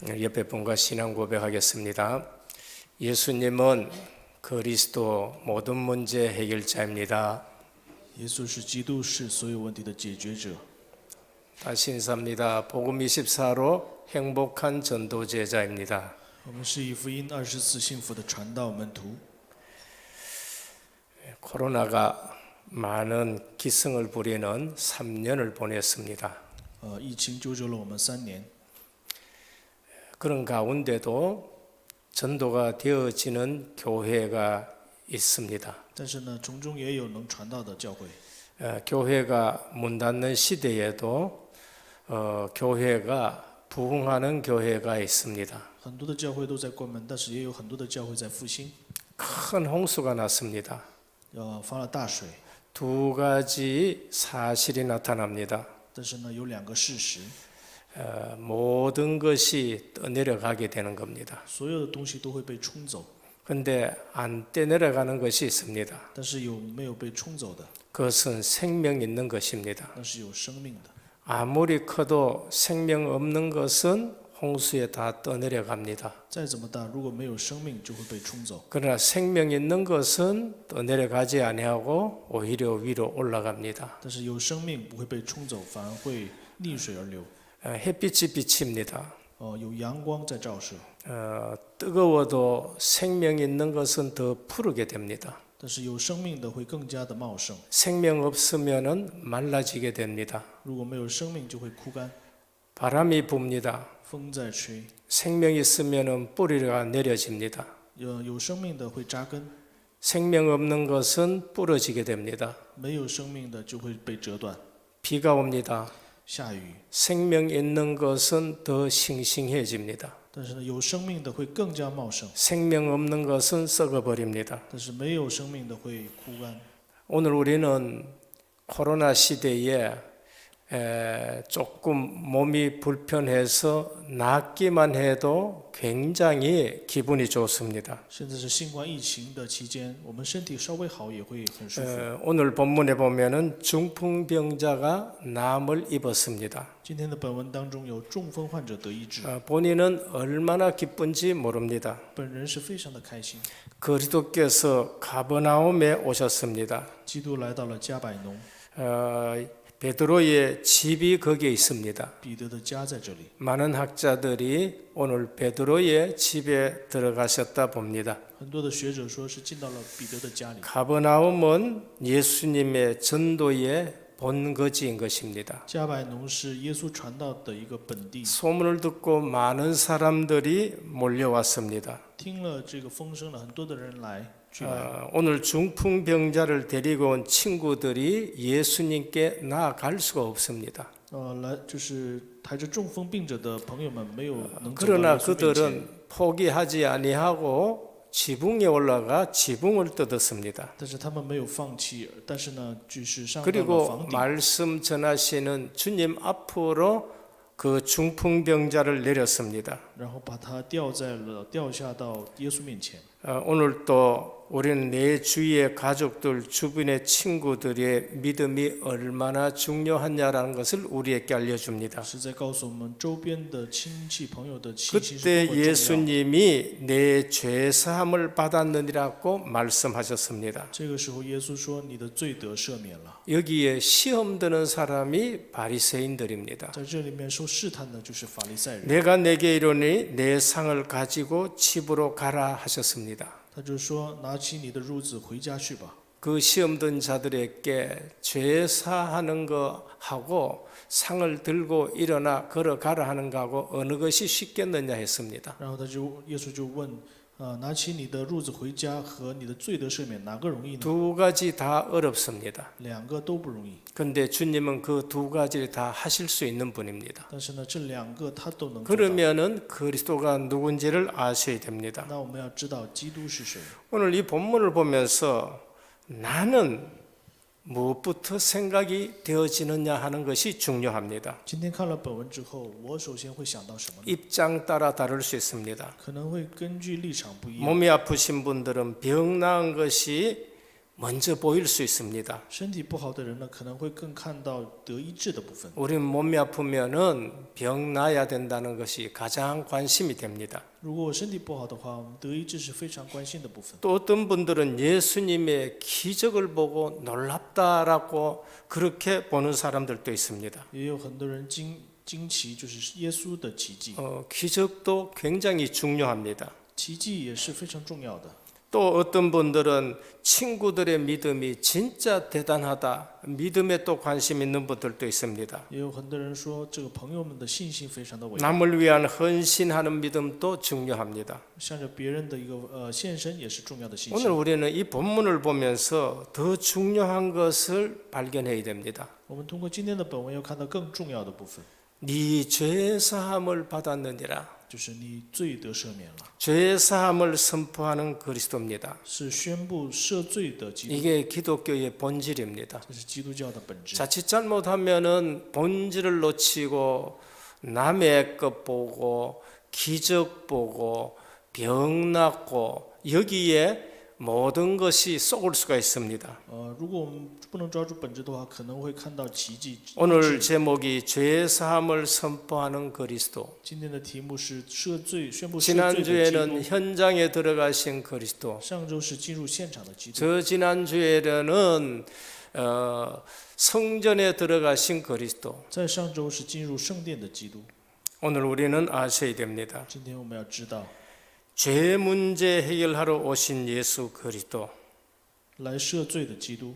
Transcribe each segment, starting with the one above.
옆에 분과 신앙 고백하겠습니다. 예수님은 그리스도 모든 문제 해결자입니다. 耶稣是基督，是所有问题的解决者。 다시 인사합니다. 복음 24로 행복한 전도 제자입니다. 我们是以福音24幸福的传道门徒。 코로나가 많은 기승을 부리는 3년을 보냈습니다. 疫情揪着了我们3年， 그런 가운데도 전도가 되어지는 교회가 있습니다. 但是呢，从中也有能传道的教会。 교회가 문 닫는 시대에도 교회가 부흥하는 교회가 있습니다. 很多的教会都在关门，但是也有很多的教会在复兴。 큰 홍수가 났습니다. 发了大水， 두 가지 사실이 나타납니다. 但是呢，有2个事实， 모든 것이 떠내려가게 되는 겁니다. 所有的东西都会被冲走， 그런데 안 떠내려가는 것이 있습니다. 但是没有被冲走的， 그것은 생명 있는 것입니다. 那是有生命的。 아무리 커도 생명 없는 것은 홍수에 다 떠내려갑니다. 再怎么大，如果没有生命，就会被冲走。 그러나 생명 있는 것은 떠내려가지 아니하고 오히려 위로 올라갑니다. 但是有生命不会被冲走，反而会逆水而流。 햇빛이 비칩니다. 有阳光在照射， 뜨거워도 생명 있는 것은 더 푸르게 됩니다. 但是有生命的会更加的茂盛。 생명 없으면은 말라지게 됩니다. 如果没有生命，就会枯干。 바람이 붑니다. 风在吹， 생명 있으면은 뿌리가 내려집니다. 有生命的会扎根， 생명 없는 것은 부러지게 됩니다. 没有生命的就会被折断。 비가 옵니다. 下雨， 생명 있는 것은 더 싱싱해집니다. 但是呢，有生命的会更加茂盛， 생명 없는 것은 썩어버립니다. 但是没有生命的会枯干。 오늘 우리는 코로나 시대에 조금 몸이 불편해서 낫기만 해도 굉장히 기분이 좋습니다. 现在是新冠疫情的期间，我们身体稍微好也会很舒服。 오늘 본문에 보면은 중풍병자가 남을 입었습니다. 今天的本文当中有中风患者得医治， 본인은 얼마나 기쁜지 모릅니다. 本人是非常的开心。 그리스도께서 가버나움에 오셨습니다. 基督来到了加百农， 베드로의 집이 거기에 있습니다. 彼得的家在这里。 많은 학자들이 오늘 베드로의 집에 들어가셨다 봅니다. 很多的学者说是进到了彼得的家里。 가버나움은 예수님의 전도의 본거지인 것입니다. 加百农是耶稣传道的一个本地。 소문을 듣고 많은 사람들이 몰려왔습니다. 听了这个风声了，很多的人聚来。 오늘 중풍병자를 데리고 온 친구들이 예수님께 나아갈 수가 없습니다. 就是抬着中风病者的朋友们没有能走到 그러나 耶稣面前， 그들은 포기하지 아니하고 지붕에 올라가 지붕을 뜯었습니다. 但是他们没有放弃，但是呢，就是上到了 그리고 房顶， 말씀 전하시는 주님 앞으로 그 중풍병자를 내렸습니다. 然后把他吊下到耶稣面前。 오늘 또 우리는 내 주위의 가족들, 주변의 친구들의 믿음이 얼마나 중요하냐라는 것을 우리에게 알려줍니다. 是在告诉我们周边的亲戚朋友的信心是 그때 多么重要。 예수님이 내 죄 사함을 받았느니라고 말씀하셨습니다. 这个时候，耶稣说：“你的罪得赦免了。 여기에 시험 드는 사람이 바리새인들입니다. 在这里面受试探的就是法利赛人。 내가 내게 이르니 내 상을 가지고 집으로 가라 하셨습니다. 他就说：“拿起你的褥子回家去吧。” 그 시험 든 자들에게 죄 사하는 거 하고 상을 들고 일어나 걸어가라 하는 거하고 어느 것이 쉽겠느냐 했습니다. 然后耶稣就问：“拿起你的褥子回家和你的罪得赦免，哪个容易呢？” 두 가지 다 어렵습니다. 2个都不容易。 근데 주님은 그 두 가지를 다 하실 수 있는 분입니다. 但是呢，这2个他都能做到。 그러면은 그리스도가 누군지를 아셔야 됩니다. 那我们要知道基督是谁。 오늘 이 본문을 보면서 나는 무엇부터 생각이 되어지느냐 하는 것이 중요합니다. 今天看了本文之后，我首先会想到什么呢？ 입장 따라 다를 수 있습니다. 可能会根据立场不一样。 몸이 아프신 분들은 병 나은 것이 먼저 보일 수 있습니다. 身体不好的人呢，可能会更看到得医治的部分。 우리 몸이 아프면은 병 나야 된다는 것이 가장 관심이 됩니다. 如果我身体不好的话，我们得医治是非常关心的部分。 또 어떤 분들은 예수님의 기적을 보고 놀랍다라고 그렇게 보는 사람들도 있습니다. 也有很多人惊奇，就是耶稣的奇迹。 기적도 굉장히 중요합니다. 奇迹也是非常重要的。 또 어떤 분들은 친구들의 믿음이 진짜 대단하다. 믿음에 또 관심 있는 분들도 있습니다. 也有很多人说，这个朋友们的信心非常的伟大， 남을 위한 헌신하는 믿음도 중요합니다. 向着别人的一个献身也是重要的信 오늘 心。 우리는 이 본문을 보면서 더 중요한 것을 발견해야 됩니다. 我们通过今天的本文要看到更重要的部分， 네 죄 사함을 받았느니라. 就是你罪得赦免了， 죄 사함을 선포하는 그리스도입니다. 是宣布赦罪的基督， 이게 기독교의 본질입니다. 这是基督教的本质。 자칫 잘못하면은 본질을 놓치고 남의 것 보고 기적 보고 병 낫고 여기에 모든 것이 쏟을 수가 있습니다. 如果我们不能抓住本质的话，可能会看到奇迹。 오늘 제목이 죄 사함을 선포하는 그리스도. 今天的题目是赦罪，宣布赦罪的基 지난주에는 督。 현장에 들어가신 그리스도. 上周是进入现场的基督， 저 지난주에는 성전에 들어가신 그리스도. 在上周是进入圣殿的基督。 오늘 우리는 아셔야 됩니다. 今天我们要知道， 죄 문제 해결하러 오신 예수 그리스도. 来赦罪的基督，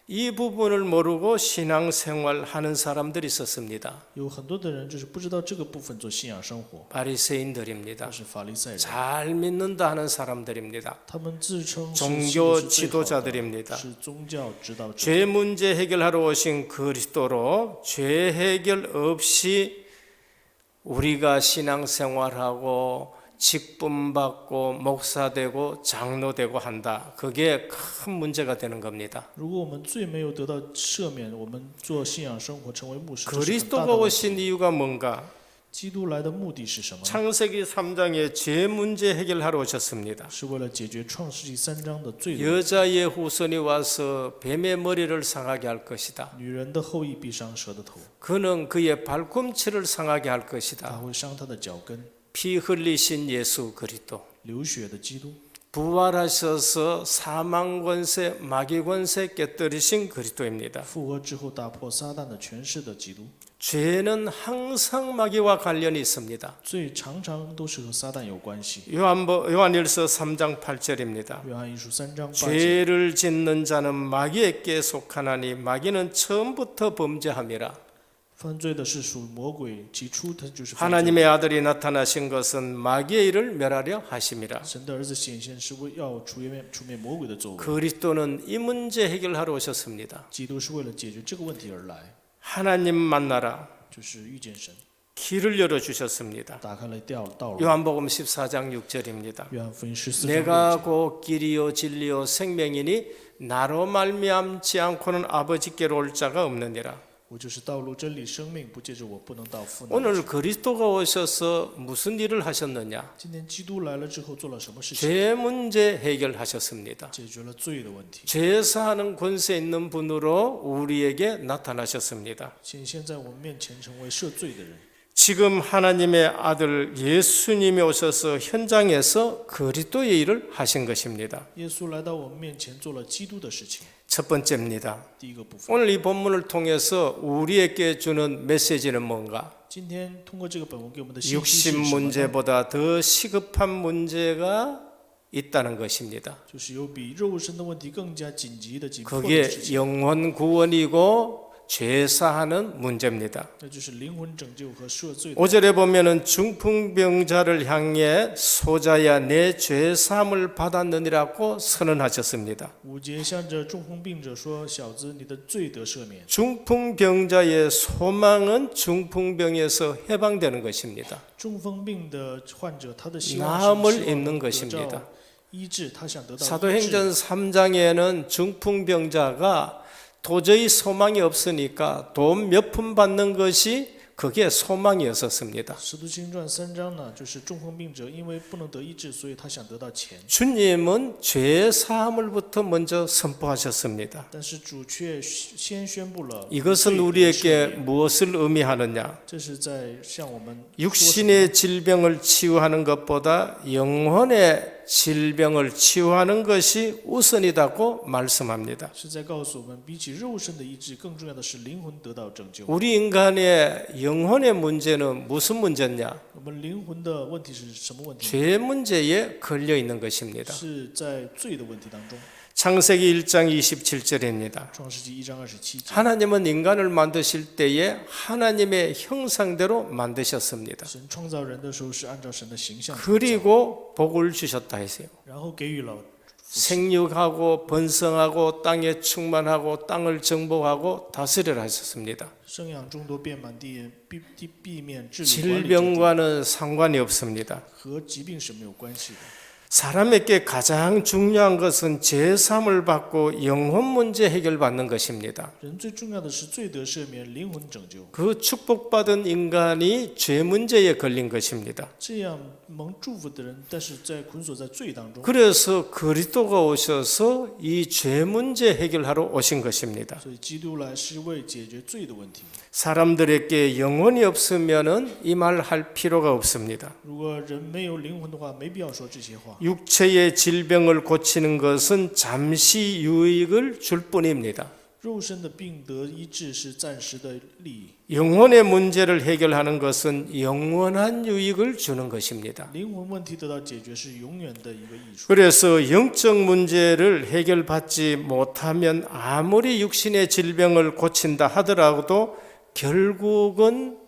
이 부분을 모르고 신앙생활 하는 사람들이 있었습니다. 有很多的人就是不知道这个部分做信仰生活， 바리새인들입니다. 都是法利赛人， 잘 믿는다 하는 사람들입니다. 他们自称是 종교 信的是最好的 지도자들입니다. 是宗教指导者。 죄 문제 해결하러 오신 그리스도로 죄 해결 없이 우리가 신앙생활하고 직분받고 목사되고 장로되고 한다. 그게 큰 문제가 되는 겁니다. 如果我们罪没有得到赦免，我们做信仰生活成为牧师，这是很大 그리스도가 的问 오신 题。 이유가 뭔가? 基督来的目的是什么呢？ 창세기 3장에 죄 문제 해결하러 오셨습니다. 是为了解决创世纪3章的罪的问题。 여자의 후손이 와서 뱀의 머리를 상하게 할 것이다. 女人的后裔必伤蛇的头， 그는 그의 발꿈치를 상하게 할 他 것이다. 会伤他的脚跟。 피 흘리신 예수 그리스도. 流血的基督， 부활하셔서 사망 권세, 마귀 권세 깨뜨리신 그리스도입니다. 复活之后打破撒旦的权势的基督。 죄는 항상 마귀와 관련이 있습니다. 罪常常都是和撒旦有关系。 요한일서 3장 8절입니다. 约翰一书3章8节， 죄를 짓는 자는 마귀에게 속하나니 마귀는 처음부터 범죄함이라. 犯罪的是属魔鬼，起初他就是犯罪。 하나님의 아들이 나타나신 것은 마귀의 일을 멸하려 하심이라. 神的儿子显现是为要除灭魔鬼的作为。 그리스도는 이 문제 해결하러 오셨습니다. 基督是为了解决这个问题而来， 하나님 만나라. 就是遇见神， 길을 열어 주셨습니다. 打开了道路。 요한복음 14장 6절입니다. 约翰福音14章 내가 6节， 곧 길이요 진리요 생명이니 나로 말미암지 않고는 아버지께로 올 자가 없느니라. 我就是道路、真理、生命，不借着我不能到父那里。 오늘 그리스도가 오셔서 무슨 일을 하셨느냐? 今天基督来了之后做了什么事情？ 죄 문제 해결하셨습니다. 解决了罪的问题， 죄 사하는 권세 있는 분으로 우리에게 나타나셨습니다. 显现在我们面前成为赦罪的人。 지금 하나님의 아들 예수님이 오셔서 현장에서 그리스도의 일을 하신 것입니다. 耶稣来到我们面前做了基督的事情。 첫 번째입니다. 第一个部分， 오늘 이 본문을 통해서 우리에게 주는 메시지는 뭔가? 今天通过这个本文给我们的信息 육신 是什么呢？ 문제보다 더 시급한 문제가 있다는 것입니다. 就是有比肉身的问题更加紧急的紧迫的 그게 事情， 영혼 구원이고 죄사하는 문제입니다. 那就是灵魂拯救和赦罪的。 5절에 보면은 중풍병자를 향해 소자야 내 죄사함을 받았느니라고 선언하셨습니다. 5节向着中风病者说：“小子，你的罪得赦免。 중풍병자의 소망은 중풍병에서 해방되는 것입니다. 中风病的患者，他的希望 남을 是希 입는 望得 것입니다. 到医治，他想得到医治。 사도행전 3장에는 중풍병자가 도저히 소망이 없으니까 돈 몇 푼 받는 것이 그게 소망이었었습니다. 使徒行传3章呢，就是中风病者因为不能得医治，所以他想得到钱。 주님은 죄 사함을부터 먼저 선포하셨습니다. 但是主却先宣布了 이것은 罪得赦 우리에게 免 무엇을 의미하느냐? 这是在向我们说什么 육신의 질병을 치유하는 것보다 영혼의 질병을 치유하는 것이 우선이라고 말씀합니다. 是在告诉我们，比起肉身的医治，更重要的是灵魂得到拯救。 우리 인간의 영혼의 문제는 무슨 문제냐? 我们灵魂的问题是什么问题？ 죄 문제에 걸려 있는 것입니다. 是在罪的问题当中。 창세기 1장 27절입니다. 创世纪1章27节， 하나님은 인간을 만드실 때에 하나님의 형상대로 만드셨습니다. 神创造人的时候是按照神的形象创造， 그리고 복을 주셨다 했어요. 然后给予了 생육하고 번성하고 땅에 충만하고 땅을 정복하고 다스리라 하셨습니다. 生养众多，遍满地面，治理管理这地， 질병과는 상관이 없습니다. 和疾病是没有关系的。 사람에게 가장 중요한 것은 죄사함을 받고 영혼 문제 해결받는 것입니다. 人最重要的是罪得赦免，灵魂拯救。 그 축복받은 인간이 죄 문제에 걸린 것입니다. 这样蒙祝福的人，但是在捆锁在罪当中， 그래서 그리스도가 오셔서 이 죄 문제 해결하러 오신 것입니다. 所以基督来是为解决罪的问题。 사람들에게 영혼이 없으면은 이 말 할 필요가 없습니다. 如果人没有灵魂的话，没必要说这些话。 육체의 질병을 고치는 것은 잠시 유익을 줄 뿐입니다. 肉身的病得医治是暂时的利益， 영혼의 문제를 해결하는 것은 영원한 유익을 주는 것입니다. 灵魂问题得到解决是永远的一个益处。 그래서 영적 문제를 해결받지 못하면 아무리 육신의 질병을 고친다 하더라도 결국은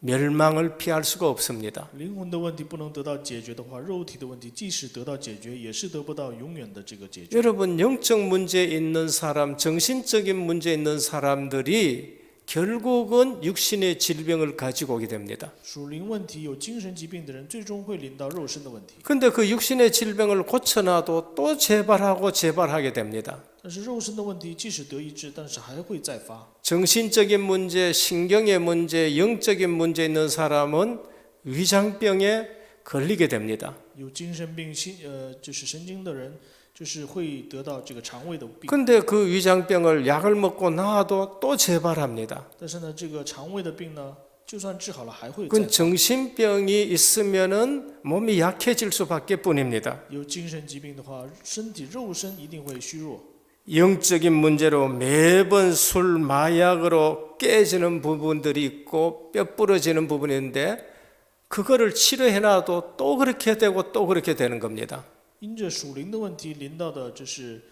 멸망을 피할 수가 없습니다. 灵魂的问题不能得到解决的话，肉体的问题即使得到解决，也是得不到永远的这个解决。 여러분 영적 문제 있는 사람, 정신적인 문제 있는 사람들이 결국은 육신의 질병을 가지고 오게 됩니다. 属灵问题有精神疾病的人，最终会临到肉身的问题。 근데 그 육신의 질병을 고쳐놔도 또 재발하고 재발하게 됩니다. 但是肉身的问题即使得医治，但是还会再发。 정신적인 문제, 신경의 문제, 영적인 문제 있는 사람은 위장병에 걸리게 됩니다. 有精神病、就是神经的人，就是会得到这个肠胃的病。 근데 그 위장병을 약을 먹고 나아도 또 재발합니다. 但是呢，这个肠胃的病呢，就算治好了，还会再 그건 发。 정신병이 있으면은 몸이 약해질 수밖에 뿐입니다. 有精神疾病的话，身体肉身一定会虚弱。 영적인 문제로 매번 술, 마약으로 깨지는 부분들이 있고 뼈 부러지는 부분이 있는데 그거를 치료해놔도 또 그렇게 되고 또 그렇게 되는 겁니다. 因着属灵的问题临到的，就是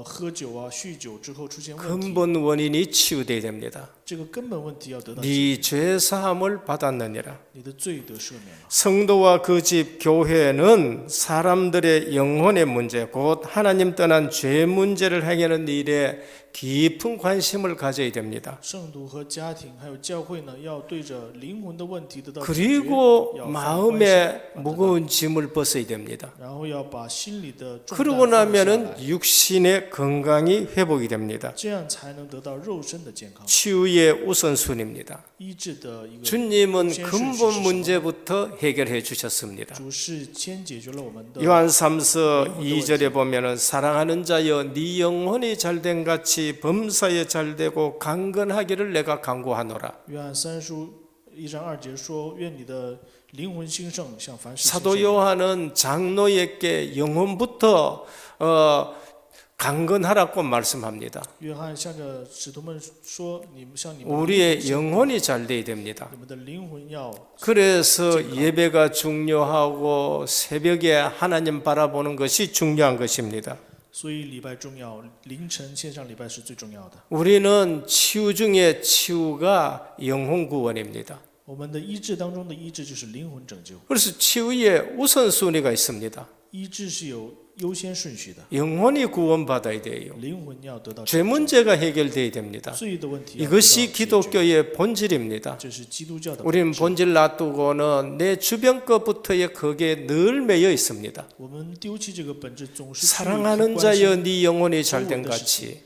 喝酒啊、酗酒之后出现问题， 근본 원인이 치유돼야 됩니다. 这个根本问题要得到解决。 네 죄 사함을 받았느니라. 你的罪得赦免了。 성도와 그 집 교회는 사람들의 영혼의 문제, 곧 하나님 떠난 죄 문제를 해결하는 일에 깊은 관심을 가져야 됩니다. 圣徒和家庭还有教会呢，要对着灵魂的问题得到解决， 그리고 要放宽 마음에 心， 무거운 짐을 벗어야 됩니다. 然后要把心里的重担 그러고 放下 나면은 来， 육신의 건강이 회복이 됩니다. 这样才能得到肉身的健康， 치유의 우선순위입니다. 医治的一个 주님은 先顺序是 근본 什么？ 문제부터 해결해 주셨습니다. 主是先解决了我们的 요한 3서 2절에 보면은 사랑하는 자여 네 영혼이 잘된 같이 범사에 잘되고 강건하기를 내가 간구하노라. 约翰3书1章2节说：“愿你的灵魂兴盛，像凡事兴 사도 盛。 요한은 장로에게 영혼부터 강건하라고 말씀합니다. 约翰向着使徒们说：“你们像你们 우리의 영혼이 잘 돼야 됩니다. 你们的灵魂要 그래서 예배가 중요하고 새벽에 하나님 바라보는 것이 중요한 것입니다. 所以礼拜重要，凌晨线上礼拜是最重要的。 우리는 치유 중에 치유가 영혼 구원입니다. 我们的医治当中的医治就是灵魂拯救， 그래서 치유에 우선순위가 있습니다. 医治是有优先顺序的， 영혼이 구원받아야 돼요. 灵魂要得到 죄 문제가 해결돼야 됩니다. 罪的问题要得到 이것이 解决， 기독교의 본질입니다. 这是基督教的 우리는 本质。 본질 놔두고는 내 주변 것부터의 거기에 늘 매여 있습니다. 我们丢弃这个本质，总是去 사랑하는 关 자여 心 네 영혼이 잘된 같이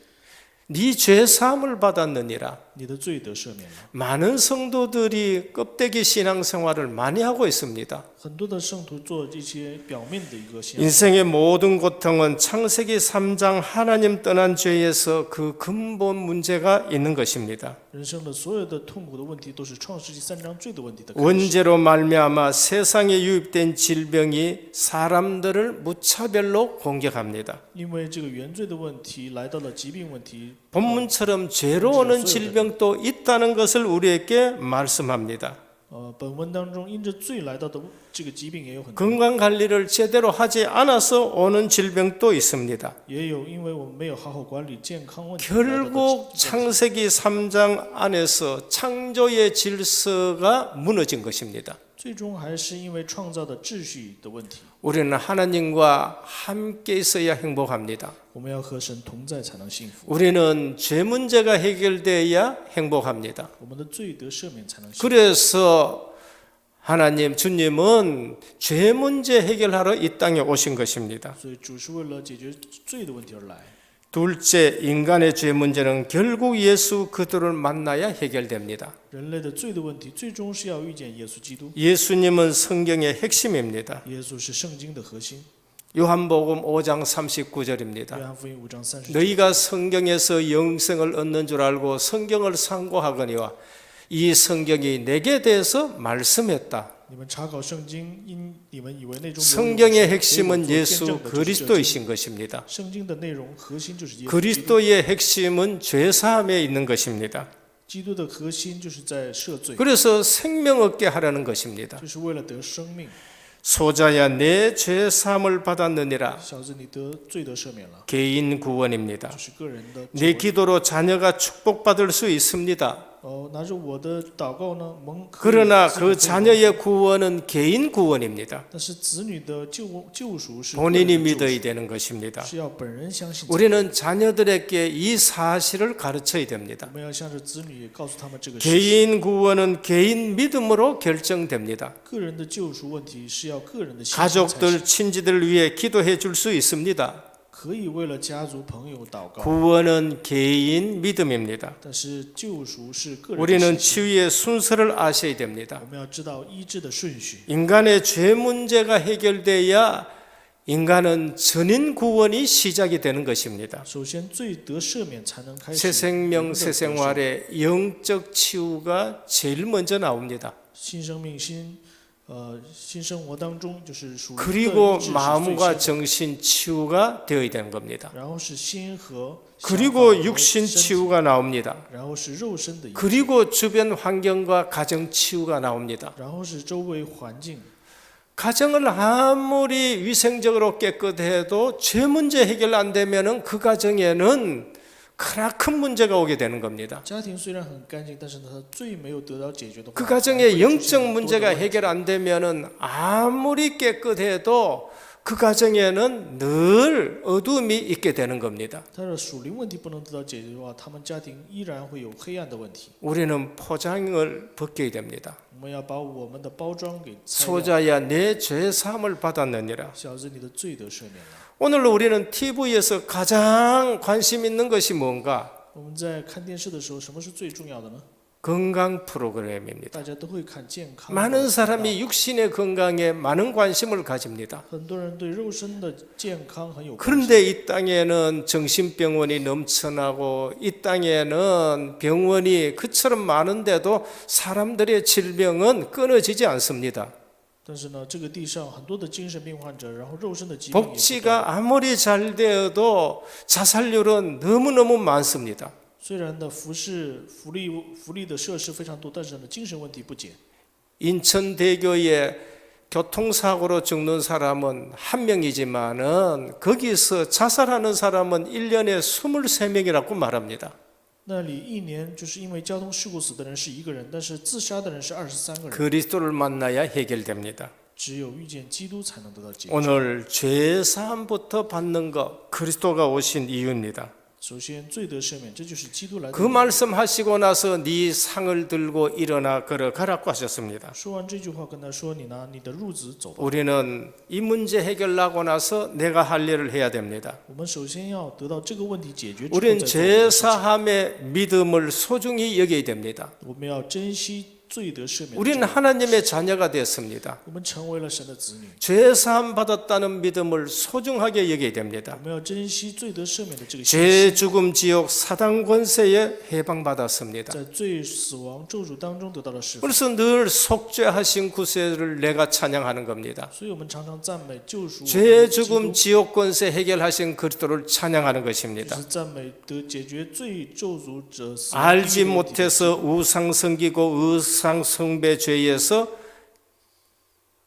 네 죄 사함을 받았느니라. 你的罪得赦免了。 많은 성도들이 껍데기 신앙생활을 많이 하고 있습니다. 很多的圣徒做这些表面的一个信仰， 인생의 모든 고통은 창세기 3장 하나님 떠난 죄에서 그 근본 문제가 있는 것입니다. 人生的所有的痛苦的问题都是创世纪3章罪的问题的开始。 원죄로 말미암아 세상에 유입된 질병이 사람들을 무차별로 공격합니다. 因为这个原罪的问题来到了疾病问题， 본문처럼 죄로 오는 질병도 있다는 것을 우리에게 말씀합니다. 本文当中因着罪来到的这个疾病也有很多， 건강 관리를 제대로 하지 않아서 오는 질병도 있습니다. 也有因为我们没有好好管理健康问题来到的 결국 창세기 3장 안에서 창조의 질서가 무너진 것입니다. 最终还是因为创造的秩序的问题。 우리는 하나님과 함께 있어야 행복합니다. 我们要和神同在才能幸福， 우리는 죄 문제가 해결돼야 행복합니다. 我们的罪得赦免才能幸福。 그래서 하나님, 주님은 죄 문제 해결하러 이 땅에 오신 것입니다. 所以主是为了解决罪的问题而来。 둘째, 인간의 죄 문제는 결국 예수 그리스도를 만나야 해결됩니다. 人类的罪的问题，最终是要遇见耶稣基督。 예수님은 성경의 핵심입니다. 耶稣是圣经的核心。 요한복음 5장 39절입니다. 约翰福音5章30节， 너희가 성경에서 영생을 얻는 줄 알고 성경을 상고하거니와 이 성경이 내게 대해서 말씀했다. 你们查考圣经，因你们以为内中有 성경의 永生， 핵심은 给我做见 예수 证的就是这经。 그리스도이신 것입니다. 圣经的内容核心就是耶稣基督。 그리스도의 핵심은 죄사함에 있는 것입니다. 基督的核心就是在赦罪， 그래서 생명 얻게 하라는 것입니다. 就是为了得生命。 소자야 내 죄사함을 받았느니라. 小子，你得罪得赦免了， 개인 구원입니다. 这是个人的。 내 기도로 자녀가 축복받을 수 있습니다. 拿着我的祷告呢，蒙。 그러나 그 자녀의 구원은 개인 구원입니다. 但是子女的救赎是 본인이 个人的救 믿어야 赎， 되는 것입니다. 是要本人相信。 우리는 자녀들에게 이 사실을 가르쳐야 됩니다. 我们要向着子女告诉他们这个事实。 개인 구원은 개인 믿음으로 결정됩니다. 个人的救赎问题是要个人的信心才 가족들, 行， 친지들 위해 기도해 줄 수 있습니다. 可以为了家族朋友祷告， 구원은 개인 믿음입니다. 但是救赎是个人的 우리는 信心。 치유의 순서를 아셔야 됩니다. 我们要知道医治的顺序。 인간의 죄 문제가 해결돼야 인간은 전인 구원이 시작이 되는 것입니다. 首先，罪得赦免才能开始 새 생명, 人的 새 得赦 생활의 영적 치유가 제일 먼저 나옵니다. 新生命、新生活当中，就是属灵的 그리고 医治是最 마음과 先的， 정신 치유가 되어야 되는 겁니다. 然后是心和想法 그리고 和 육신 身体， 치유가 나옵니다. 然后是肉身的医治， 그리고 주변 환경과 가정 치유가 나옵니다. 然后是周围环境。 가정을 아무리 위생적으로 깨끗해도 죄 문제 해결 안 되면은 그 가정에는 크나큰 문제가 오게 되는 겁니다. 家庭虽然很干净，但是呢，他罪没有得到解决的话， 그 还会 가정의 出现 영적 很多的 문제가 问题 해결 안 되면은 아무리 깨끗해도 그 가정에는 늘 어둠이 있게 되는 겁니다. 他的属灵问题不能得到解决的话，他们家庭依然会有黑暗的问题。 우리는 포장을 벗겨야 됩니다. 我们要把我们的包装给拆掉。 소자야 내 죄 사함을 받았느니라. 小子，你的罪得赦免了。 오늘 우리는 TV에서 가장 관심 있는 것이 뭔가? 我们在看电视的时候，什么是最重要的呢？ 건강 프로그램입니다. 大家都会看健康。 많은 사람이 육신의 건강에 많은 관심을 가집니다. 很多人对肉身的健康很有关心。 그런데 이 땅에는 정신병원이 넘쳐나고 이 땅에는 병원이 그처럼 많은데도 사람들의 질병은 끊어지지 않습니다. 但是呢，这个地上很多的精神病患者，然后肉身的疾病也不断。 복지가 아무리 잘 되어도 자살률은 너무너무 많습니다. 虽然的福利的设施非常多，但是呢，精神问题不减。 인천대교에 교통사고로 죽는 사람은 한 명이지만은 거기서 자살하는 사람은 1년에 23명이라고 말합니다. 那里一年就是因为交通事故死的人是1个人，但是自杀的人是23个人。 그리스도를 만나야 해결됩니다. 只有遇见基督才能得到解决。 오늘 죄 사함부터 받는 것 그리스도가 오신 이유입니다. 首先罪得赦免，这就是基督来的 그 理由。 말씀하시고 나서 네 상을 들고 일어나 걸어가라고 하셨습니다. 说完这句话，跟他说：“你拿你的褥子走吧。 우리는 이 문제 해결하고 나서 내가 할 일을 해야 됩니다. 我们首先要得到这个问题解决之后， 우리는 再做我们的事情 죄사함의 믿음을 소중히 여겨야 됩니다. 我们要珍惜罪得赦免的这 우리는 个。 하나님의 자녀가 되었습니다. 我们成为了神的子女， 죄사함 받았다는 믿음을 소중하게 여겨야 됩니다. 我们要珍惜罪得赦免的这个信 죄 心。 죽음 지옥 사단 권세에 해방받았습니다. 在罪、死亡、咒诅当中得到了释放， 그래서 늘 속죄하신 구세를 내가 찬양하는 겁니다. 所以我们常常赞美救赎我们 죄 的基督， 죽음 지옥 권세 해결하신 그리스도를 찬양하는 就 것입니다. 是赞美得解决罪、咒诅者死亡 알지 地狱的问题。 못해서 우상 섬기고 의상 숭배 죄에서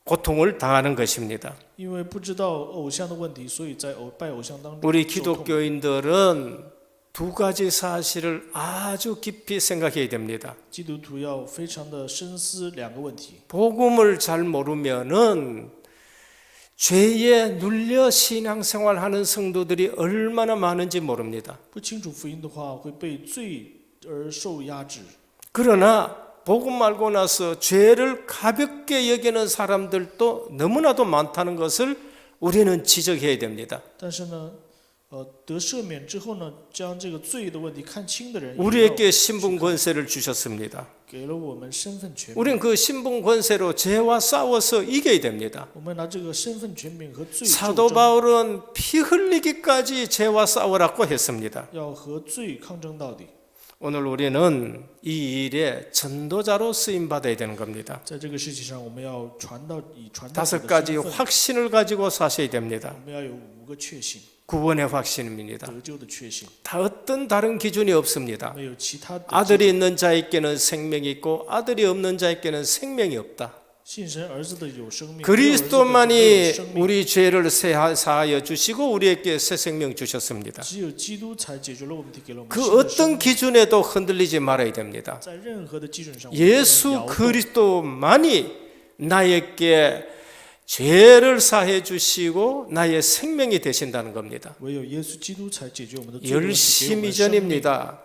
고통을 당하는 것입니다. 因为不知道偶像的问题，所以在拜偶像当中 우리 受痛。 기독교인들은 두 가지 사실을 아주 깊이 생각해야 됩니다. 基督徒要非常的深思两个问题。 복음을 잘 모르면은 죄에 눌려 신앙생활하는 성도들이 얼마나 많은지 모릅니다. 不清楚福音的话，会被罪而受压制。 그러나 복음 알고 나서 죄를 가볍게 여기는 사람들도 너무나도 많다는 것을 우리는 지적해야 됩니다. 但是呢，得赦免之后呢，将这个罪的问题看清的人，也要 우리에게 신분 권세를 주셨습니다. 给了我们身份权柄。 우리는 그 신분 권세로 죄와 싸워서 이겨야 됩니다. 我们拿这个身份权柄和罪 사도 斗争， 바울은 피 흘리기까지 죄와 싸우라고 했습니다. 要和罪抗争到底。 오늘 우리는 이 일에 전도자로 쓰임 받아야 되는 겁니다. 在这个事情上，我们要传道以传道者 다섯 的 가지 身份， 확신을 가지고 사셔야 됩니다. 我们要有5个确信， 구원의 확신입니다. 得救的确信， 다 어떤 다른 기준이 없습니다. 没有其他的。 아들이 있는 자에게는 생명이 있고 아들이 없는 자에게는 생명이 없다. 信神儿子的有生命，没有儿子的就没有 그리스도만이 生命。 우리 죄를 사하여 주시고 우리에게 새 생명 주셨습니다. 只有基督才解决了问题，给了我们 그 新的生 어떤 命。 기준에도 흔들리지 말아야 됩니다. 在任何的基准上，我们不能 예수 摇动。 그리스도만이 나에게 죄를 사해 주시고 나의 생명이 되신다는 겁니다. 唯有耶稣基督才解决我们的罪的问题，给我 열심 们生命， 이전입니다.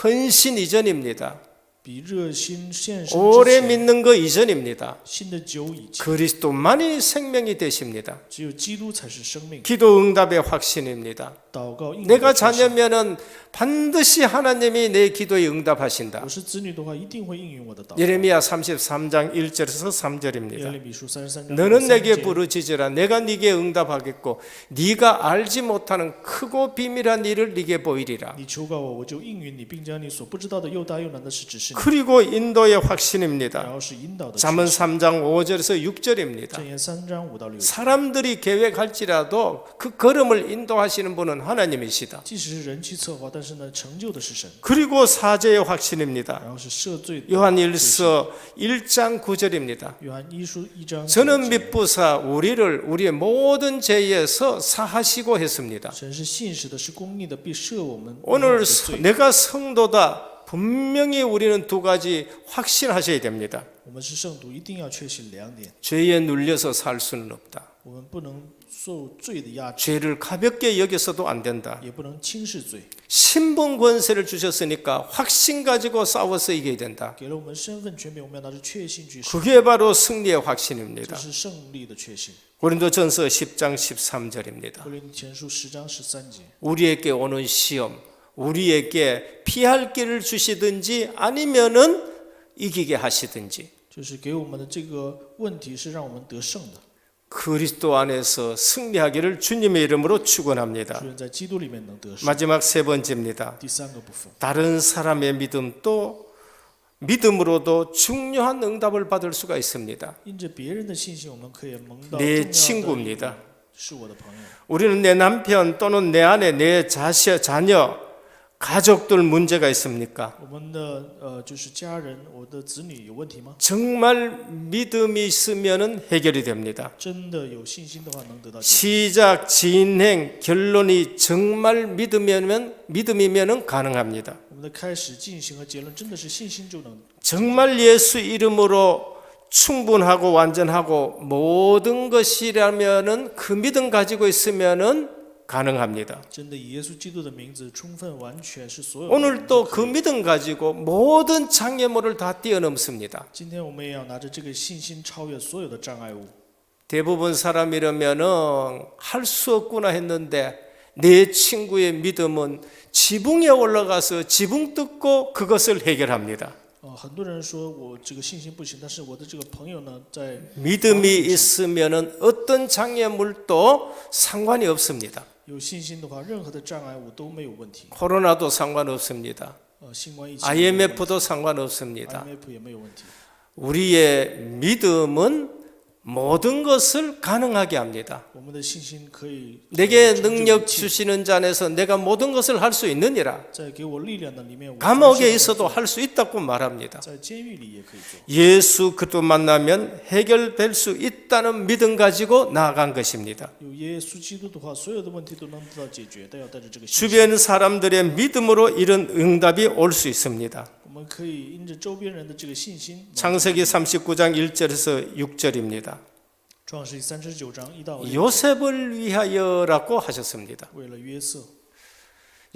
헌신 이전입니다. 比热心献身 오래 之前， 믿는 거 이전입니다. 新的酒以前， 그리스도만이 생명이 되십니다. 只有基督才是生命。 기도 응답의 확신입니다. 祷告应允 내가 的确信 자녀면은 반드시 하나님이 내 기도에 응답하신다. 我是子女的话，一定会应允我的祷告。 예레미야 33장 1절에서 3절입니다. 耶利米书33章 너는 내게 3节 부르짖으라 내가 네게 응답하겠고 네가 알지 못하는 크고 비밀한 일을 네게 보이리라. 你求告我，我就应允你，并将你所不知道的又大又难的事指示你。 그리고 인도의 확신입니다. 然后是引导的 잠언 确信。 3장 5절에서 6절입니다. 箴言3章5到6节。 사람들이 계획할지라도 그 걸음을 인도하시는 분은 하나님이시다. 即使是人去策划，但是呢，成就的是神。 그리고 사죄의 확신입니다. 然后是赦罪的。 요한일서 1장 9절입니다. 约翰一书1章 저는 9节 믿부사 우리의 모든 죄에서 사하시고 했습니다. 神是信实的，是公义的，必赦我们 오늘 的罪。 내가 성도다. 분명히 우리는 두 가지 확신하셔야 됩니다. 我们是圣徒，一定要确信2点： 죄에 눌려서 살 수는 없다. 我们不能受罪的压制， 죄를 가볍게 여겨서도 안 된다. 也不能轻视罪。 신분 권세를 주셨으니까 확신 가지고 싸워서 이겨야 된다. 给了我们身份权柄，我们要拿着确信去胜， 그게 바로 승리의 这 확신입니다. 是胜利的确信。 고린도전서 10장 13절입니다. 哥林多前书10章13节。 우리에게 오는 시험, 우리에게 피할 길을 주시든지 아니면은 이기게 하시든지 就是给我们的这个问题是让我们得胜的， 그리스도 안에서 승리하기를 주님의 이름으로 축원합니다. 是在基督里面能得胜。 마지막 세 번째입니다. 第3个部分， 다른 사람의 믿음도 믿음으로도 중요한 응답을 받을 수가 있습니다. 因着别人的信心，我们可以蒙到 내 重要的 친구입니다. 是我的朋友。 우리는 내 남편 또는 내 아내, 내 자녀, 가족들 문제가 있습니까? 我们的就是家人，我的子女有问题吗？ 정말 믿음이 있으면 해결이 됩니다. 真的有信心的话，能得到解决。 시작, 진행, 결론이 정말 믿음이면 가능합니다. 我们的开始、进行和结论，真的是信心就能。 정말 예수 이름으로 충분하고 완전하고 모든 것이라면은 그 믿음 가지고 있으면은 가능합니다. 真的以耶稣基督的名字，充分完全是所有的人 오늘도 都 그 可以。 믿음 가지고 모든 장애물을 다 뛰어넘습니다. 今天我们也要拿着这个信心超越所有的障碍物。 대부분 사람이라면은 할 수 없구나 했는데 내 친구의 믿음은 지붕에 올라가서 지붕 뜯고 그것을 해결합니다. 很多人说我这个信心不行，但是我的这个朋友呢，在 믿음이 있으면은 어떤 장애물도 상관이 없습니다. 有信心的话，任何的障碍物都没有问题。 코로나도 상관없습니다. 新冠疫情也没有问题 IMF도 상관없습니다. IMF 也没有问题。 우리의 믿음은 모든 것을 가능하게 합니다. 我们的信心可以 내게 成就 능력 一切 주시는 자 안에서 내가 모든 것을 할 수 있느니라. 在给我力量的里面，我 감옥에 相信 있어도 할 수 있다고 말합니다. 在监狱里也可以做。 예수 그리스도 만나면 해결될 수 있다는 믿음 가지고 나아간 것입니다. 有耶稣基督的话，所有的问题都能得到解决，但要带着这个信心。 주변 사람들의 믿음으로 이런 응답이 올 수 있습니다. 我们可以因着周边人的这个信心。 창세기 39장 1절에서 6절입니다. 创世记39章1到5 요셉을 위하여라고 하셨습니다. 为了约瑟，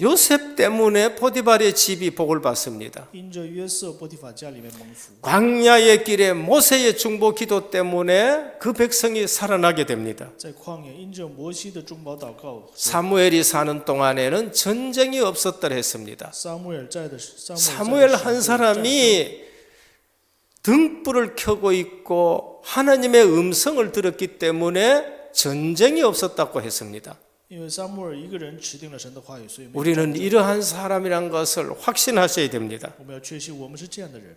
요셉 때문에 포디발의 집이 복을 받습니다. 因着约瑟波提法家里面蒙福。 광야의 길에 모세의 중보 기도 때문에 그 백성이 살아나게 됩니다. 在旷野，因着摩西的中保祷告， 사무엘이 사는 동안에는 전쟁이 없었더라 했습니다. 撒母耳在的 사무엘 한 사람이 등불을 켜고 있고 하나님의 음성을 들었기 때문에 전쟁이 없었다고 했습니다. 因为撒母耳一个人持定了神的话语，所以没有 우리는 이러한 사람이란 것을 확신하셔야 됩니다. 我们要确信我们是这样的人。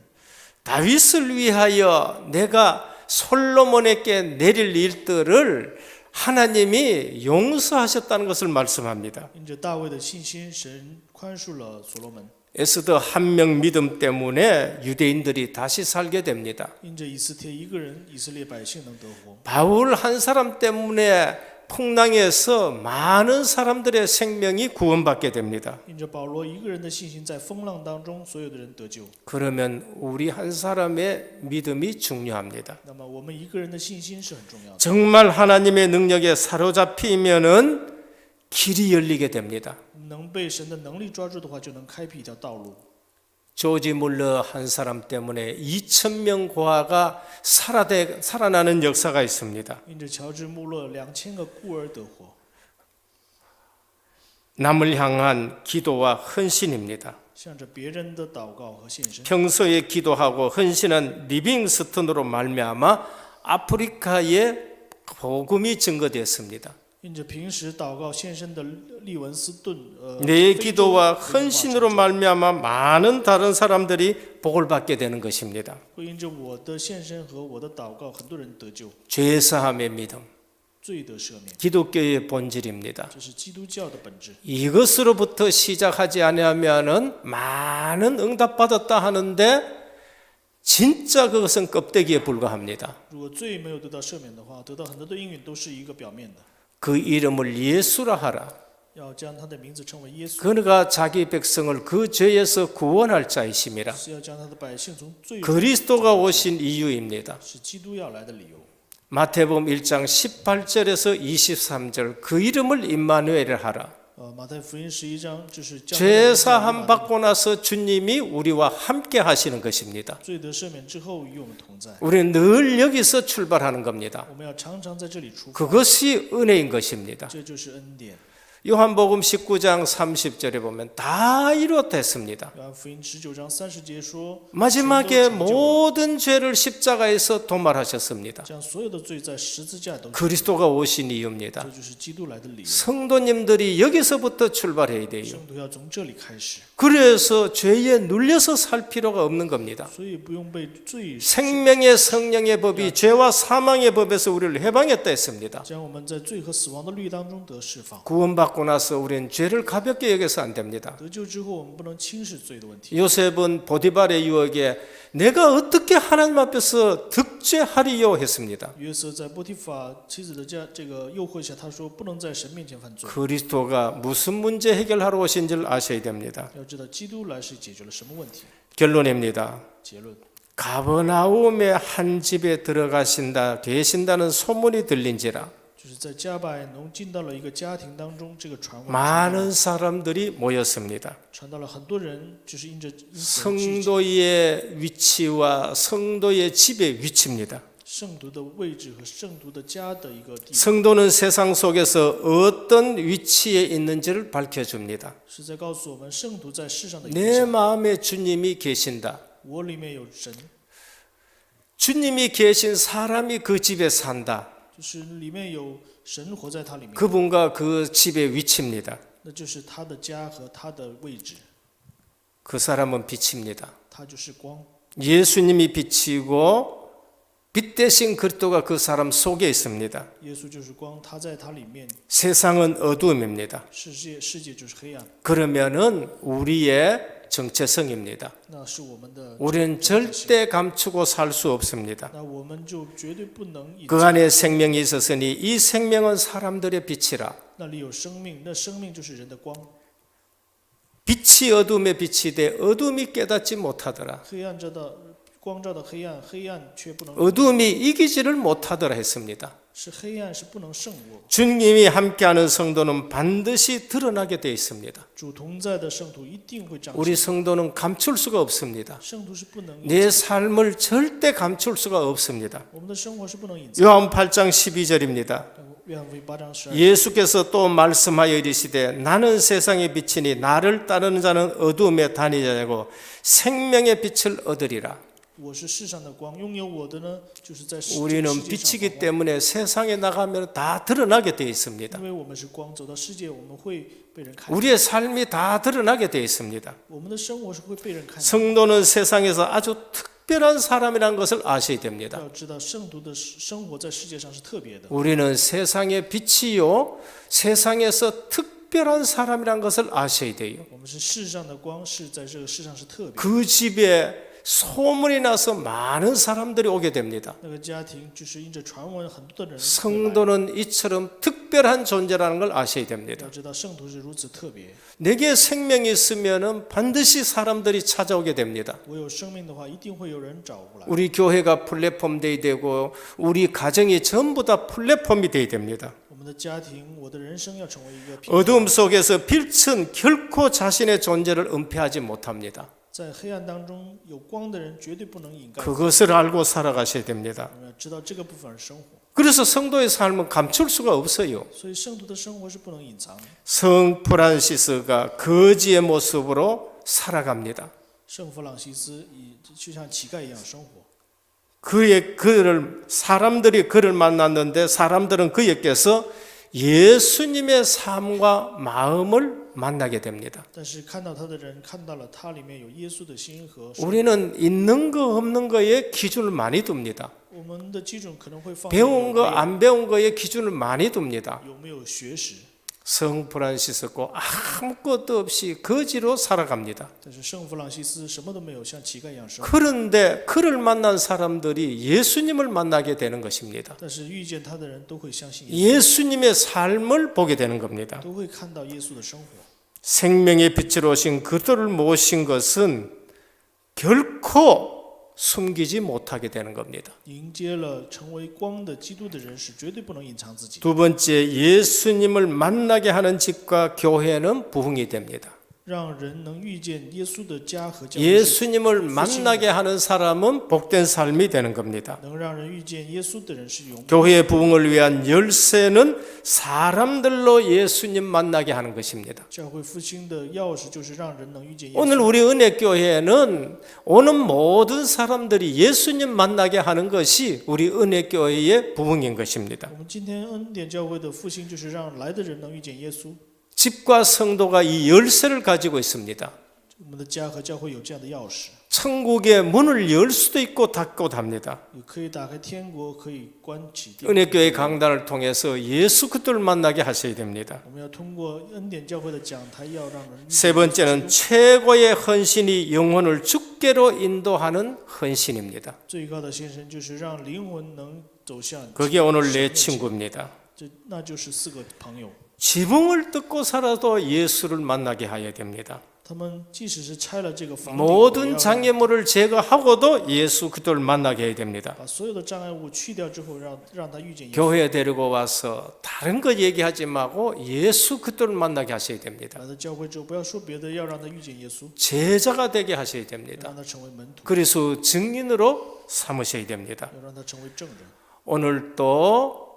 다윗을 위하여 내가 솔로몬에게 내릴 일들을 하나님이 용서하셨다는 것을 말씀합니다. 因着大卫的信心，神宽恕了所罗门。 에스더 한 명 믿음 때문에 유대인들이 다시 살게 됩니다. 因着以斯帖一个人，以色列百姓能得活。 바울 한 사람 때문에 풍랑에서 많은 사람들의 생명이 구원받게 됩니다. 因着保罗一个人的信心，在风浪当中，所有的人得救。 그러면 우리 한 사람의 믿음이 중요합니다. 那么我们一个人的信心是很重要的。 정말 하나님의 능력에 사로잡히면은 길이 열리게 됩니다. 能被神的能力抓住的话，就能开辟一条道路。 조지 물러 한 사람 때문에 2,000명 고아가 살아나는 역사가 있습니다. 因着乔治·穆勒2000个孤儿得活， 남을 향한 기도와 헌신입니다. 向着别人的祷告和献身。 평소에 기도하고 헌신한 리빙스턴으로 말미암아 아프리카에 복음이 증거되었습니다. 因着平时祷告献身的利文斯顿， 내 非洲 기도와 福音化 헌신으로 成就 말미암아 많은 다른 사람들이 복을 받게 되는 것입니다. 会因着我的献身和我的祷告，很多人得救， 죄 사함의 믿음, 罪得赦免， 기독교의 본질입니다. 这是基督教的本质。 이것으로부터 시작하지 아니하면은 많은 응답받았다 하는데 진짜 그것은 껍데기에 불과합니다. 如果罪没有得到赦免的话，得到很多的应允都是一个表面的。 그 이름을 예수라 하라. 要将他的名字称为耶稣， 그가 자기 백성을 그 죄에서 구원할 자이심이라. 是要将他的百姓从罪中 그리스도가 오신 이유입니다. 是基督要来的理由。 마태복음 1장 18절에서 23절 그 이름을 임마누엘을 하라. 马太福音11章就是将 죄 사함 받고 나서 주님이 우리와 함께 하시는 것입니다. 罪得赦免之后与我们同在。 우리는 늘 여기서 출발하는 겁니다. 我们要常常在这里出发， 그것이 은혜인 것입니다. 这就是恩典。 요한복음 19장 30절에 보면 다 이루어졌습니다. 约翰福音19章30节说， 마지막에 神都成就了 모든 죄를 십자가에서 도말하셨습니다. 将所有的罪在十字架都， 그리스도가 오신 이유입니다. 这就是基督来的理由。 성도님들이 여기서부터 출발해야 돼요. 圣徒要从这里开始， 그래서 죄에 눌려서 살 필요가 없는 겁니다. 所以不用被罪 생명의 성령의 법이 죄와 사망의 법에서 우리를 해방했다 했습니다. 将我们在罪和死亡的律当中得释放。 구원받고 나서 우리는 죄를 가볍게 여겨서 안 됩니다. 得救之后，我们不能轻视罪的问题。 요셉은 보디발의 유혹에 내가 어떻게 하나님 앞에서 득죄하리요 했습니다. 约瑟在波提法妻子的这个诱惑下，他说不能在神面前犯罪。 그리스도가 무슨 문제 해결하러 오신 줄 아셔야 됩니다. 要知道基督来是解决了什么问题。 결론입니다. 结论， 가버나움의 한 집에 들어가신다 계신다는 소문이 들린지라 就是在加百农进到了一个家庭当中，这个传闻 많은 사람들이 모였습니다. 传到了很多人，就是因此而聚集。 성도의 위치와 성도의 집의 위치입니다. 圣徒的位置和圣徒的家的一个地位， 성도는 세상 속에서 어떤 위치에 있는지를 밝혀줍니다. 是在告诉我们圣徒在世上的影 내 响。 마음에 주님이 계신다. 我里面有神， 주님이 계신 사람이 그 집에 산다. 就是里面有神活在他里面， 그분과 그 집의 위치입니다. 那就是他的家和他的位置， 그 사람은 빛입니다. 他就是光。 예수님이 빛이고 빛 대신 그리스도가 그 사람 속에 있습니다. 耶稣就是光，他在他里面， 세상은 어두움입니다. 世界就是黑暗， 그러면은 우리의 정체성입니다. 那是我们的， 우리는 절대 감추고 살 수 없습니다. 那我们就绝对不能隐 그 藏。 안에 생명이 있었으니 이 생명은 사람들의 빛이라. 那里有生命，那生命就是人的光。 빛이 어둠에 빛이 돼 어둠이 깨닫지 못하더라. 黑暗照到光照到黑暗，黑暗却不能， 어둠이 이기지를 못하더라 했습니다. 是黑暗是不能胜过。 주님이 함께하는 성도는 반드시 드러나게 돼 있습니다. 主同在的圣徒一定会彰显， 우리 성도는 감출 수가 없습니다. 圣徒是不能隐 내 藏， 삶을 절대 감출 수가 없습니다. 我们的生活是不能隐藏。 요한 8장 12절입니다. 约翰福音8章12节， 예수께서 또 말씀하여 이르시되 나는 세상의 빛이니 나를 따르는 자는 어두움에 다니지 아니하고 생명의 빛을 얻으리라. 我是世上的光，拥有我的呢，就是在世 우리는 界上 빛이기 发光。 때문에 세상에 나가면 다 드러나게 되어 있습니다. 因为我们是光，走到世界我们会被人看见， 우리의 삶이 다 드러나게 되어 있습니다. 我们的生活是会被人看见。 성도는 세상에서 아주 특별한 사람이라는 것을 아셔야 됩니다. 要知道，圣徒的生活在世界上是特别的。 우리는 세상의 빛이요 세상에서 특별한 사람이라는 것을 아셔야 돼요. 我们是世上的光，是在这个世上是特别的。 그 집에 소문이 나서 많은 사람들이 오게 됩니다. 那个家庭就是因着传闻，很多的人会来。 성도는 이처럼 특별한 존재라는 걸 아셔야 됩니다. 要知道，圣徒是如此特别。 내게 생명이 있으면 반드시 사람들이 찾아오게 됩니다. 我有生命的话，一定会有人找过来。 우리 교회가 플랫폼 돼야 되고 우리 가정이 전부 다 플랫폼이 돼야 됩니다. 我们的家庭，我的人生要成为一个平台。 어두움 속에서 빛은 결코 자신의 존재를 은폐하지 못합니다. 在黑暗当中有光的人，绝对不能掩盖。 그것을 알고 살아가셔야 됩니다. 我们要知道这个部分而生活， 그래서 성도의 삶은 감출 수가 없어요. 所以圣徒的生活是不能隐藏的。 성 프란시스가 거지의 모습으로 살아갑니다. 圣弗朗西斯就像乞丐一样生活， 사람들이 그를 만났는데 사람들은 그에게서 예수님의 삶과 마음을 만나게 됩니다. 但是看到他的人看到了他里面有耶稣的心和生活。 우리는 있는 거 없는 거에 기준을 많이 둡니다. 我们的基准可能会放 배운 거 안 배운 거에 기준을 많이 둡니다. 有没有学识， 성 프란시스코 아무것도 없이 거지로 살아갑니다. 但是圣弗朗西斯什么都没有，像乞丐一样生活。 그런데 그를 만난 사람들이 예수님을 만나게 되는 것입니다. 但是遇见他的人都会相信耶稣， 예수님의 삶을 보게 되는 겁니다. 都会看到耶稣的生活。 생명의 빛으로 오신 그들을 모신 것은 결코 숨기지 못하게 되는 겁니다. 迎接了成为光的基督的人是绝对不能隐藏自己。 두 번째, 예수님을 만나게 하는 집과 교회는 부흥이 됩니다. 让人能遇见耶稣的家和教会， 예수님을 만나게 하는 사람은 복된 삶이 되는 겁니다. 能让人遇见耶稣的人是永。 교회의 부흥을 위한 열쇠는 사람들로 예수님 만나게 하는 것입니다. 教会复兴的钥匙就是让人能遇见耶 오늘 稣。 우리 은혜교회는 오는 모든 사람들이 예수님 만나게 하는 것이 우리 은혜교회의 부흥인 것입니다. 我们今天恩典教会的复兴就是让来的人能遇见耶稣。 집과 성도가 이 열쇠를 가지고 있습니다. 我们的家和教会有这样的钥匙， 천국의 문을 열 수도 있고 닫고 답니다. 也可以打开天国，可以关起。 은혜교회 강단을 통해서 예수 그리스도를 만나게 하셔야 됩니다. 我们要通过恩典教会的讲台，要让人遇见 세 번째는 최고의 헌신이 영혼을 주께로 인도하는 헌신입니다. 最高的献身，就是让灵魂能走向 그게 오늘 내 神面前 친구입니다. 那就是4个朋友。 지붕을 뜯고 살아도 예수를 만나게 해야 됩니다. 他们即使是拆了这个房顶， 모든 장애물을 제거하고도 예수 그리스도를 만나게 해야 됩니다. 把所有的障碍物去掉之后，让他遇见耶稣。 교회에 데리고 와서 다른 거 얘기하지 말고 예수 그리스도를 만나게 하셔야 됩니다. 来到教会之后，不要说别的，要让他遇见耶稣， 제자가 되게 하셔야 됩니다. 让他成为门徒， 그래서 증인으로 삼으셔야 됩니다. 要让他成为证人。 오늘 또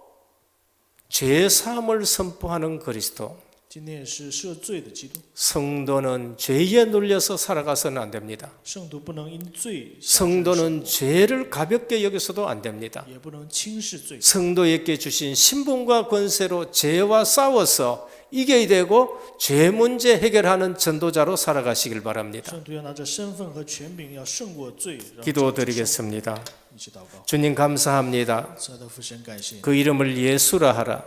죄사함을 선포하는 그리스도. 今天也是赦罪的基督， 성도는 죄에 눌려서 살아가서는 안 됩니다. 圣徒不能因罪下生 성도는 죄를 가볍게 여기서도 안 됩니다. 也不能轻视罪。 성도에게 주신 신분과 권세로 죄와 싸워서 이겨야 되고 죄 문제 해결하는 전도자로 살아가시길 바랍니다. 圣徒要拿着身份和权柄，要胜过罪。 기도드리겠습니다. 一起祷告， 주님 감사합니다. 亲爱的父神，感谢， 그 이름을 예수라 하라.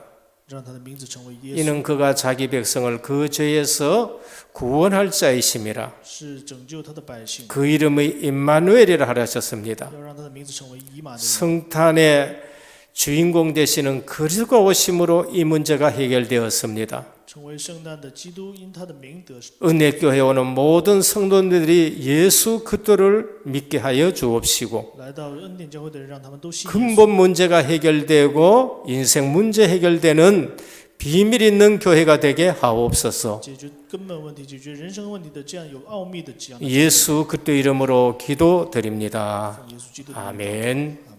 让他的名字成为耶稣， 이는 그가 자기 백성을 그 죄에서 구원할 자이심이라. 是拯救他的百姓， 그 이름의 임마누엘이라 하셨습니다. 要让他的名字成为以马内利。 성탄의 주인공 되시는 그리스도가 오심으로 이 문제가 해결되었습니다. 成为圣诞的基督，因他的名得 은혜교회 오는 모든 성도들이 예수 그리스도를 믿게 하여 주옵시고 来到恩典教会的人，让他们都信耶稣， 근본 문제가 해결되고 인생 문제 해결되는 비밀 있는 교회가 되게 하옵소서. 解决根本问题，解决人生问题的这样有奥秘的这样的。 예수 그리스도 이름으로 기도드립니다. 奉耶稣基督的名。 아멘.